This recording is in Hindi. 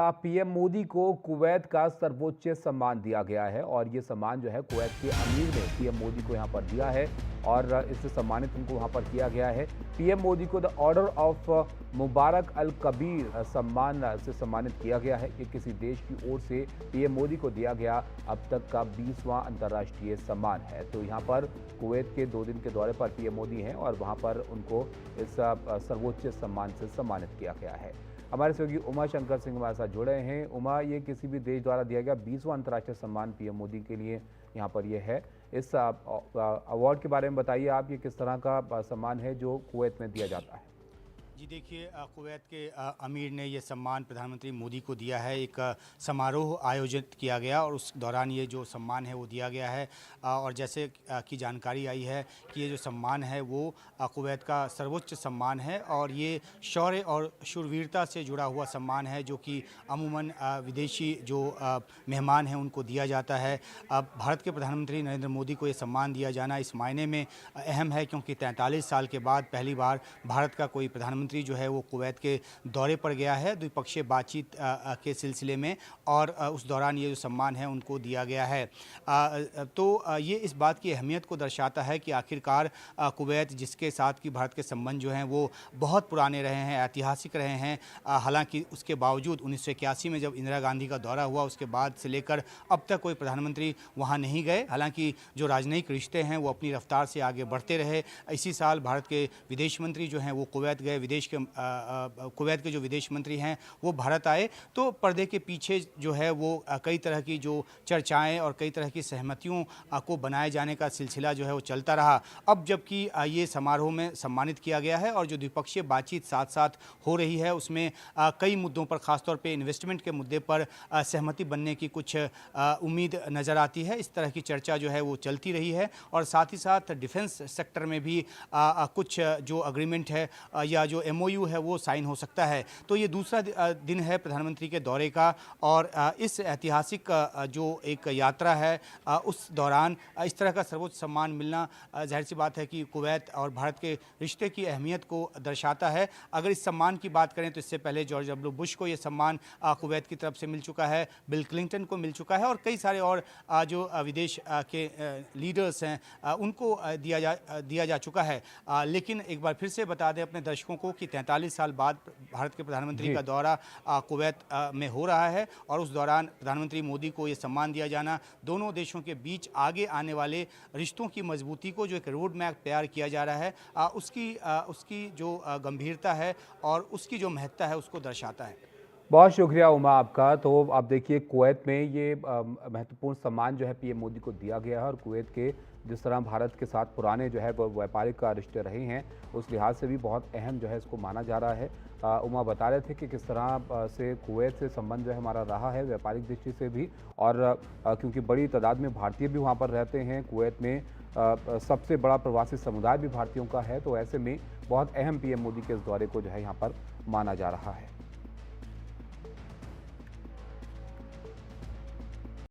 पीएम मोदी को कुवैत का सर्वोच्च सम्मान दिया गया है और ये सम्मान जो है कुवैत के अमीर ने पीएम मोदी को यहाँ पर दिया है और इससे सम्मानित उनको वहाँ पर किया गया है। पीएम मोदी को द ऑर्डर ऑफ मुबारक अल कबीर सम्मान से सम्मानित किया गया है। ये किसी देश की ओर से पीएम मोदी को दिया गया अब तक का 20वां अंतर्राष्ट्रीय सम्मान है। तो यहाँ पर कुवैत के 2 दिन के दौरे पर पीएम मोदी हैं और वहाँ पर उनको इस सर्वोच्च सम्मान से सम्मानित किया गया है। हमारे सहयोगी उमा शंकर सिंह हमारे साथ जुड़े हैं। उमा, ये किसी भी देश द्वारा दिया गया 20वां अंतर्राष्ट्रीय सम्मान पीएम मोदी के लिए यहाँ पर ये है। इस अवार्ड के बारे में बताइए आप, ये किस तरह का सम्मान है जो कुवैत में दिया जाता है? जी देखिए, कुवैत के अमीर ने ये सम्मान प्रधानमंत्री मोदी को दिया है। एक समारोह आयोजित किया गया और उस दौरान ये जो सम्मान है वो दिया गया है। और जैसे कि जानकारी आई है कि ये जो सम्मान है वो कुवैत का सर्वोच्च सम्मान है और ये शौर्य और शूरवीरता से जुड़ा हुआ सम्मान है जो कि अमूमन विदेशी जो मेहमान हैं उनको दिया जाता है। अब भारत के प्रधानमंत्री नरेंद्र मोदी को ये सम्मान दिया जाना इस मायने में अहम है क्योंकि 43 साल के बाद पहली बार भारत का कोई प्रधानमंत्री जो है वो कुवैत के दौरे पर गया है द्विपक्षीय बातचीत के सिलसिले में और उस दौरान ये जो सम्मान है उनको दिया गया है। तो ये इस बात की अहमियत को दर्शाता है कि आखिरकार कुवैत जिसके साथ कि भारत के संबंध जो हैं वो बहुत पुराने रहे हैं, ऐतिहासिक रहे हैं। हालांकि उसके बावजूद 1981 में जब इंदिरा गांधी का दौरा हुआ उसके बाद से लेकर अब तक कोई प्रधानमंत्री वहाँ नहीं गए। हालांकि जो राजनयिक रिश्ते हैं वो अपनी रफ्तार से आगे बढ़ते रहे। इसी साल भारत के विदेश मंत्री जो हैं वो कुवैत गए, कुवैत के जो विदेश मंत्री हैं वो भारत आए। तो पर्दे के पीछे जो है वो कई तरह की जो चर्चाएं और कई तरह की सहमतियों को बनाए जाने का सिलसिला जो है वो चलता रहा। अब जबकि ये समारोह में सम्मानित किया गया है और जो द्विपक्षीय बातचीत साथ साथ हो रही है उसमें कई मुद्दों पर, खासतौर पे इन्वेस्टमेंट के मुद्दे पर सहमति बनने की कुछ उम्मीद नज़र आती है। इस तरह की चर्चा जो है वो चलती रही है और साथ ही साथ डिफेंस सेक्टर में भी कुछ जो अग्रीमेंट है या जो MOU है वो साइन हो सकता है। तो ये दूसरा दिन है प्रधानमंत्री के दौरे का और इस ऐतिहासिक जो एक यात्रा है उस दौरान इस तरह का सर्वोच्च सम्मान मिलना जाहिर सी बात है कि कुवैत और भारत के रिश्ते की अहमियत को दर्शाता है। अगर इस सम्मान की बात करें तो इससे पहले जॉर्ज W. बुश को ये सम्मान कुवैत की तरफ से मिल चुका है, बिल क्लिंटन को मिल चुका है और कई सारे और जो विदेश के लीडर्स हैं उनको दिया जा चुका है। लेकिन एक बार फिर से बता दें अपने दर्शकों को कि 43 साल बाद भारत के प्रधानमंत्री का दौरा कुवैत में हो रहा है और उस दौरान प्रधानमंत्री मोदी को ये सम्मान दिया जाना दोनों देशों के बीच आगे आने वाले रिश्तों की मजबूती को, जो एक रोड मैप तैयार किया जा रहा है, उसकी जो गंभीरता है और उसकी जो महत्ता है उसको दर्शाता है। बहुत शुक्रिया उमा आपका। तो आप देखिए कुवैत में ये महत्वपूर्ण सम्मान जो है पीएम मोदी को दिया गया है और कुवैत के जिस तरह भारत के साथ पुराने जो है वो व्यापारिक रिश्ते रहे हैं उस लिहाज से भी बहुत अहम जो है इसको माना जा रहा है। उमा बता रहे थे कि किस तरह से कुवैत से संबंध जो है हमारा रहा है व्यापारिक दृष्टि से भी और क्योंकि बड़ी तादाद में भारतीय भी वहाँ पर रहते हैं। कुवैत में सबसे बड़ा प्रवासी समुदाय भी भारतीयों का है, तो ऐसे में बहुत अहम पीएम मोदी के इस दौरे को जो है यहाँ पर माना जा रहा है।